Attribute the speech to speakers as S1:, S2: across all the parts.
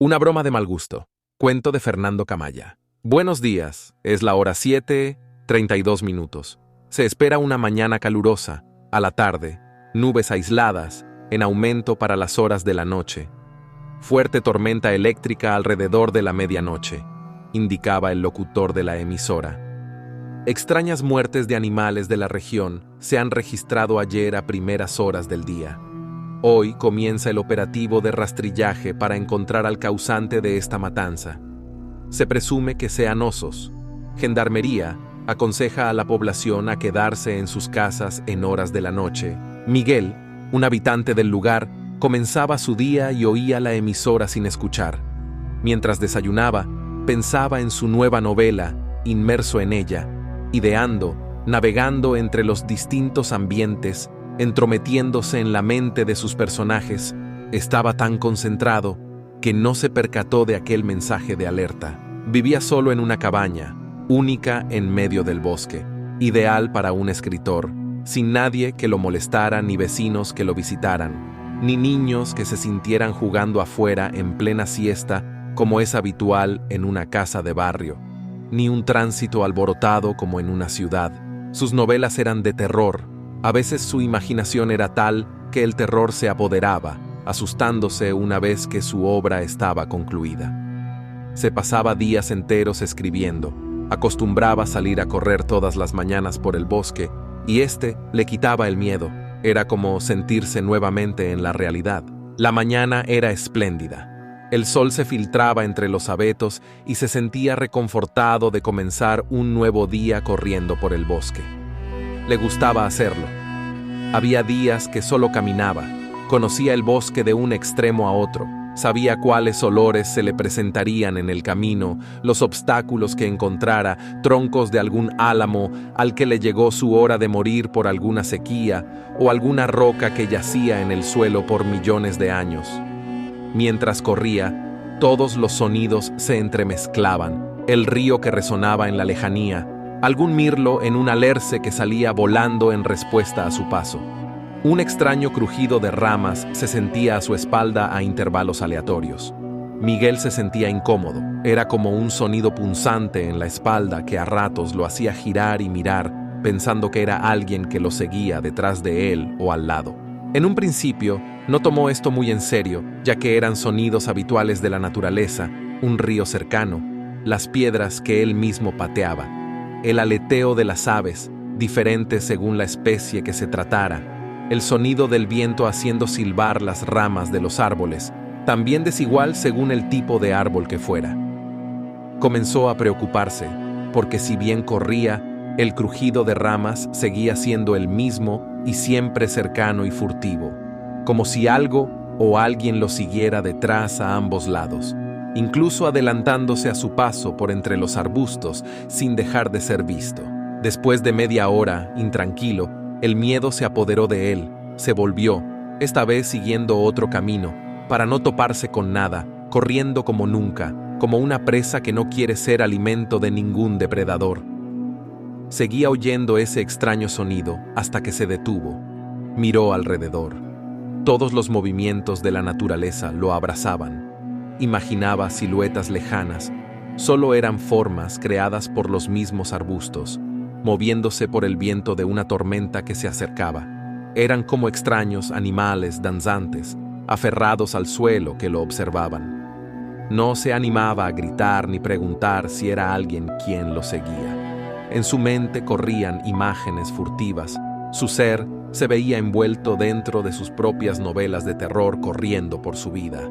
S1: Una broma de mal gusto. Cuento de Fernando Camaya. Buenos días. Es la hora 7:32. Se espera una mañana calurosa. A la tarde, nubes aisladas, en aumento para las horas de la noche. Fuerte tormenta eléctrica alrededor de la medianoche, indicaba el locutor de la emisora. Extrañas muertes de animales de la región se han registrado ayer a primeras horas del día. Hoy comienza el operativo de rastrillaje para encontrar al causante de esta matanza. Se presume que sean osos. Gendarmería aconseja a la población a quedarse en sus casas en horas de la noche. Miguel, un habitante del lugar, comenzaba su día y oía la emisora sin escuchar. Mientras desayunaba, pensaba en su nueva novela, inmerso en ella, ideando, navegando entre los distintos ambientes, entrometiéndose en la mente de sus personajes. Estaba tan concentrado que no se percató de aquel mensaje de alerta. Vivía solo en una cabaña, única en medio del bosque, ideal para un escritor, sin nadie que lo molestara, ni vecinos que lo visitaran, ni niños que se sintieran jugando afuera en plena siesta como es habitual en una casa de barrio, ni un tránsito alborotado como en una ciudad. Sus novelas eran de terror. A veces su imaginación era tal que el terror se apoderaba, asustándose una vez que su obra estaba concluida. Se pasaba días enteros escribiendo. Acostumbraba salir a correr todas las mañanas por el bosque, y le quitaba el miedo. Era como sentirse nuevamente en la realidad. La mañana era espléndida. El sol se filtraba entre los abetos y se sentía reconfortado de comenzar un nuevo día corriendo por el bosque. Le gustaba hacerlo. Había días que solo caminaba. Conocía el bosque de un extremo a otro. Sabía cuáles olores se le presentarían en el camino, los obstáculos que encontrara, troncos de algún álamo al que le llegó su hora de morir por alguna sequía, o alguna roca que yacía en el suelo por millones de años. Mientras corría, todos los sonidos se entremezclaban, el río que resonaba en la lejanía, algún mirlo en un alerce que salía volando en respuesta a su paso. Un extraño crujido de ramas se sentía a su espalda a intervalos aleatorios. Miguel se sentía incómodo. Era como un sonido punzante en la espalda que a ratos lo hacía girar y mirar, pensando que era alguien que lo seguía detrás de él o al lado. En un principio, no tomó esto muy en serio, ya que eran sonidos habituales de la naturaleza, un río cercano, las piedras que él mismo pateaba, el aleteo de las aves, diferente según la especie que se tratara, el sonido del viento haciendo silbar las ramas de los árboles, también desigual según el tipo de árbol que fuera. Comenzó a preocuparse, porque si bien corría, el crujido de ramas seguía siendo el mismo y siempre cercano y furtivo, como si algo o alguien lo siguiera detrás a ambos lados, incluso adelantándose a su paso por entre los arbustos sin dejar de ser visto. Después de media hora, intranquilo, el miedo se apoderó de él, se volvió, esta vez siguiendo otro camino, para no toparse con nada, corriendo como nunca, como una presa que no quiere ser alimento de ningún depredador. Seguía oyendo ese extraño sonido hasta que se detuvo. Miró alrededor. Todos los movimientos de la naturaleza lo abrazaban. Imaginaba siluetas lejanas, solo eran formas creadas por los mismos arbustos, moviéndose por el viento de una tormenta que se acercaba. Eran como extraños animales danzantes, aferrados al suelo que lo observaban. No se animaba a gritar ni preguntar si era alguien quien lo seguía. En su mente corrían imágenes furtivas. Su ser se veía envuelto dentro de sus propias novelas de terror corriendo por su vida.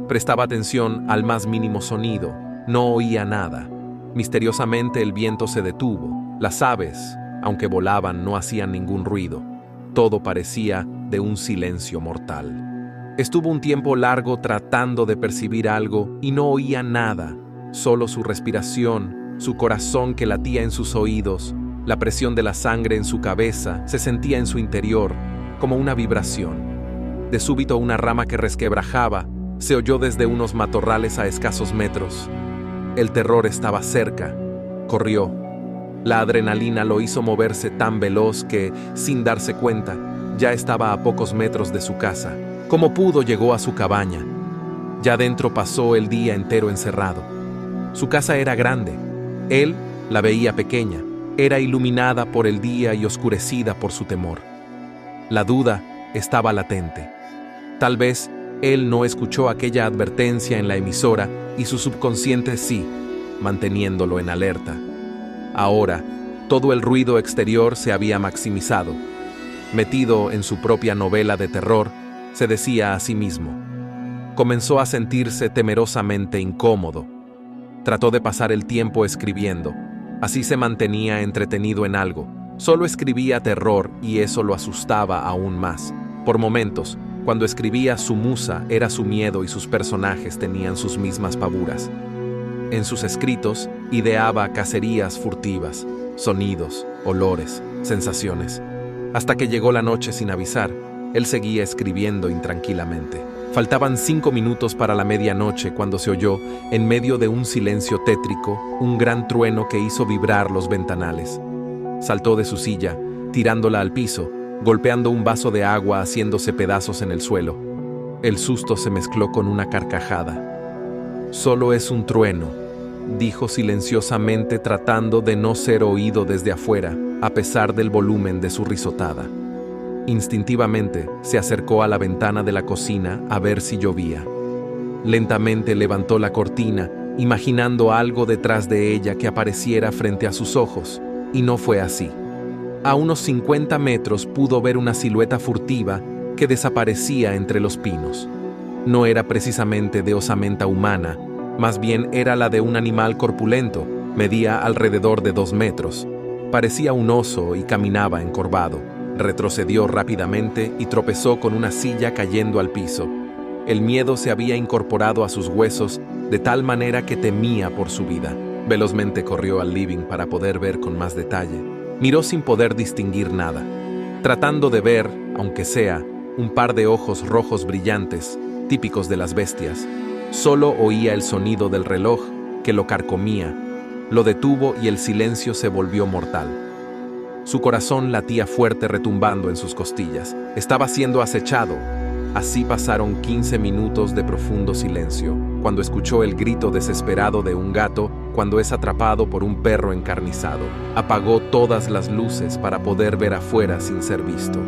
S1: Prestaba atención al más mínimo sonido, no oía nada. Misteriosamente el viento se detuvo. Las aves, aunque volaban, no hacían ningún ruido. Todo parecía de un silencio mortal. Estuvo un tiempo largo tratando de percibir algo y no oía nada, solo su respiración, su corazón que latía en sus oídos, la presión de la sangre en su cabeza se sentía en su interior, como una vibración. De súbito una rama que resquebrajaba se oyó desde unos matorrales a escasos metros. El terror estaba cerca. Corrió. La adrenalina lo hizo moverse tan veloz que, sin darse cuenta, ya estaba a pocos metros de su casa. Como pudo, llegó a su cabaña. Ya dentro pasó el día entero encerrado. Su casa era grande. Él la veía pequeña. Era iluminada por el día y oscurecida por su temor. La duda estaba latente. Tal vez él no escuchó aquella advertencia en la emisora y su subconsciente sí, manteniéndolo en alerta. Ahora, todo el ruido exterior se había maximizado. Metido en su propia novela de terror, se decía a sí mismo. Comenzó a sentirse temerosamente incómodo. Trató de pasar el tiempo escribiendo. Así se mantenía entretenido en algo. Solo escribía terror y eso lo asustaba aún más. Por momentos, cuando escribía, su musa era su miedo y sus personajes tenían sus mismas pavuras. En sus escritos, ideaba cacerías furtivas, sonidos, olores, sensaciones. Hasta que llegó la noche sin avisar, él seguía escribiendo intranquilamente. Faltaban 5 minutos para la medianoche cuando se oyó, en medio de un silencio tétrico, un gran trueno que hizo vibrar los ventanales. Saltó de su silla, tirándola al piso, golpeando un vaso de agua haciéndose pedazos en el suelo. El susto se mezcló con una carcajada. «Solo es un trueno», dijo silenciosamente tratando de no ser oído desde afuera, a pesar del volumen de su risotada. Instintivamente se acercó a la ventana de la cocina a ver si llovía. Lentamente levantó la cortina, imaginando algo detrás de ella que apareciera frente a sus ojos, y no fue así. A unos 50 metros pudo ver una silueta furtiva que desaparecía entre los pinos. No era precisamente de osamenta humana, más bien era la de un animal corpulento, medía alrededor de 2 metros. Parecía un oso y caminaba encorvado. Retrocedió rápidamente y tropezó con una silla cayendo al piso. El miedo se había incorporado a sus huesos de tal manera que temía por su vida. Velozmente corrió al living para poder ver con más detalle. Miró sin poder distinguir nada, tratando de ver, aunque sea, un par de ojos rojos brillantes, típicos de las bestias. Solo oía el sonido del reloj que lo carcomía. Lo detuvo y el silencio se volvió mortal. Su corazón latía fuerte retumbando en sus costillas. Estaba siendo acechado. Así pasaron 15 minutos de profundo silencio, cuando escuchó el grito desesperado de un gato cuando es atrapado por un perro encarnizado. Apagó todas las luces para poder ver afuera sin ser visto.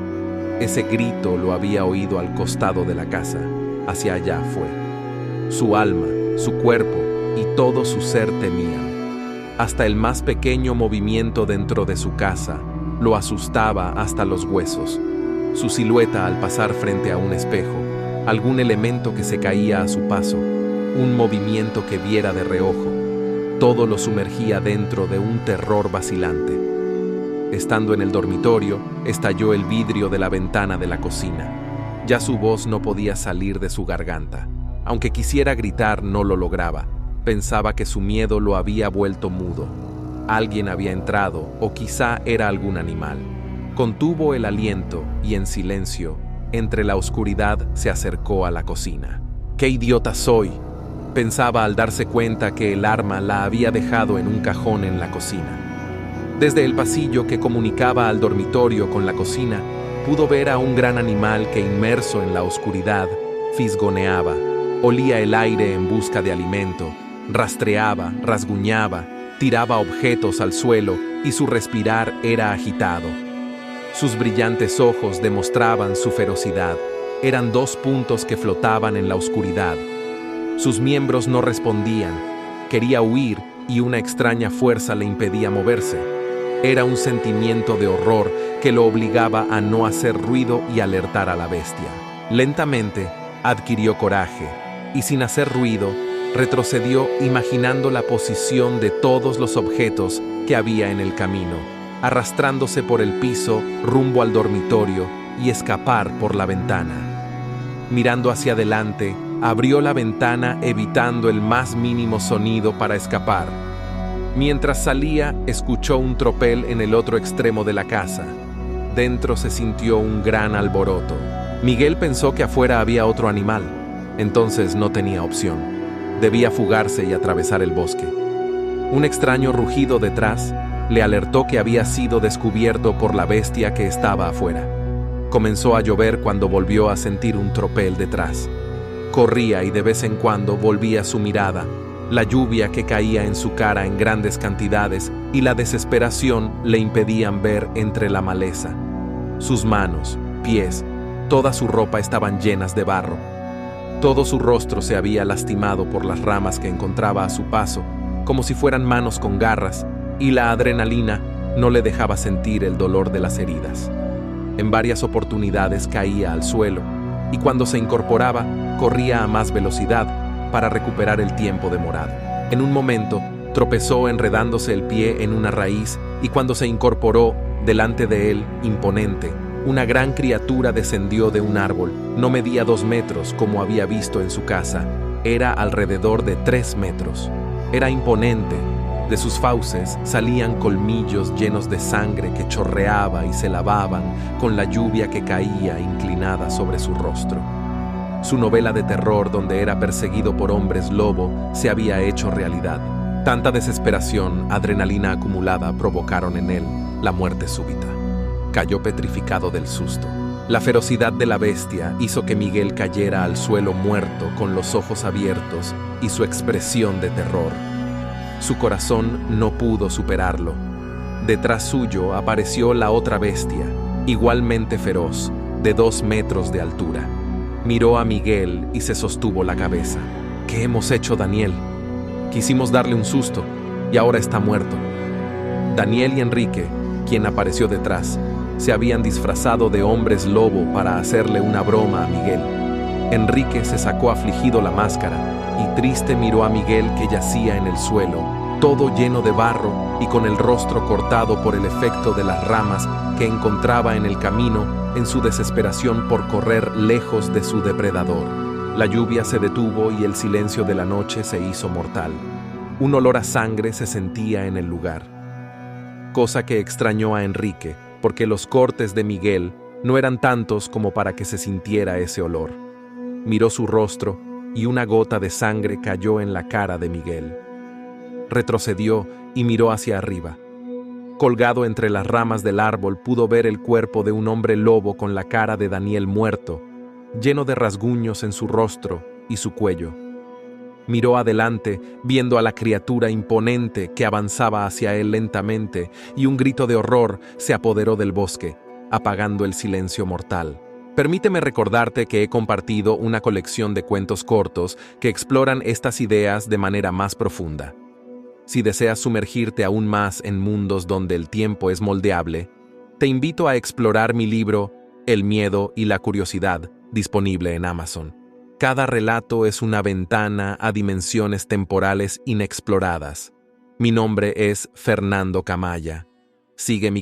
S1: Ese grito lo había oído al costado de la casa. Hacia allá fue. Su alma, su cuerpo y todo su ser temían. Hasta el más pequeño movimiento dentro de su casa lo asustaba hasta los huesos. Su silueta al pasar frente a un espejo, algún elemento que se caía a su paso, un movimiento que viera de reojo, todo lo sumergía dentro de un terror vacilante. Estando en el dormitorio, estalló el vidrio de la ventana de la cocina. Ya su voz no podía salir de su garganta. Aunque quisiera gritar, no lo lograba. Pensaba que su miedo lo había vuelto mudo. Alguien había entrado, o quizá era algún animal. Contuvo el aliento y en silencio, entre la oscuridad, se acercó a la cocina. «¡Qué idiota soy!», pensaba al darse cuenta que el arma la había dejado en un cajón en la cocina. Desde el pasillo que comunicaba al dormitorio con la cocina, pudo ver a un gran animal que, inmerso en la oscuridad, fisgoneaba, olía el aire en busca de alimento, rastreaba, rasguñaba, tiraba objetos al suelo y su respirar era agitado. Sus brillantes ojos demostraban su ferocidad. Eran 2 puntos que flotaban en la oscuridad. Sus miembros no respondían. Quería huir y una extraña fuerza le impedía moverse. Era un sentimiento de horror que lo obligaba a no hacer ruido y alertar a la bestia. Lentamente adquirió coraje y sin hacer ruido retrocedió imaginando la posición de todos los objetos que había en el camino, arrastrándose por el piso rumbo al dormitorio y escapar por la ventana. Mirando hacia adelante, abrió la ventana evitando el más mínimo sonido para escapar. Mientras salía, escuchó un tropel en el otro extremo de la casa. Dentro se sintió un gran alboroto. Miguel pensó que afuera había otro animal. Entonces no tenía opción. Debía fugarse y atravesar el bosque. Un extraño rugido detrás le alertó que había sido descubierto por la bestia que estaba afuera. Comenzó a llover cuando volvió a sentir un tropel detrás. Corría y de vez en cuando volvía su mirada, la lluvia que caía en su cara en grandes cantidades y la desesperación le impedían ver entre la maleza. Sus manos, pies, toda su ropa estaban llenas de barro. Todo su rostro se había lastimado por las ramas que encontraba a su paso, como si fueran manos con garras, y la adrenalina no le dejaba sentir el dolor de las heridas. En varias oportunidades caía al suelo, y cuando se incorporaba, corría a más velocidad para recuperar el tiempo demorado. En un momento, tropezó enredándose el pie en una raíz, y cuando se incorporó, delante de él, imponente, una gran criatura descendió de un árbol. No medía 2 metros como había visto en su casa, era alrededor de 3 metros. Era imponente. De sus fauces salían colmillos llenos de sangre que chorreaba y se lavaban con la lluvia que caía inclinada sobre su rostro. Su novela de terror, donde era perseguido por hombres lobo, se había hecho realidad. Tanta desesperación, adrenalina acumulada provocaron en él la muerte súbita. Cayó petrificado del susto. La ferocidad de la bestia hizo que Miguel cayera al suelo muerto con los ojos abiertos y su expresión de terror. Su corazón no pudo superarlo. Detrás suyo apareció la otra bestia, igualmente feroz, de 2 metros de altura. Miró a Miguel y se sostuvo la cabeza. ¿Qué hemos hecho, Daniel? Quisimos darle un susto y ahora está muerto. Daniel y Enrique, quien apareció detrás, se habían disfrazado de hombres lobo para hacerle una broma a Miguel. Enrique se sacó afligido la máscara y triste miró a Miguel, que yacía en el suelo, todo lleno de barro y con el rostro cortado por el efecto de las ramas que encontraba en el camino en su desesperación por correr lejos de su depredador. La lluvia se detuvo y el silencio de la noche se hizo mortal. Un olor a sangre se sentía en el lugar, cosa que extrañó a Enrique, porque los cortes de Miguel no eran tantos como para que se sintiera ese olor. Miró su rostro y una gota de sangre cayó en la cara de Miguel. Retrocedió y miró hacia arriba. Colgado entre las ramas del árbol pudo ver el cuerpo de un hombre lobo con la cara de Daniel muerto, lleno de rasguños en su rostro y su cuello. Miró adelante, viendo a la criatura imponente que avanzaba hacia él lentamente, y un grito de horror se apoderó del bosque, apagando el silencio mortal. Permíteme recordarte que he compartido una colección de cuentos cortos que exploran estas ideas de manera más profunda. Si deseas sumergirte aún más en mundos donde el tiempo es moldeable, te invito a explorar mi libro El miedo y la curiosidad, disponible en Amazon. Cada relato es una ventana a dimensiones temporales inexploradas. Mi nombre es Fernando Camaya. Sigue mi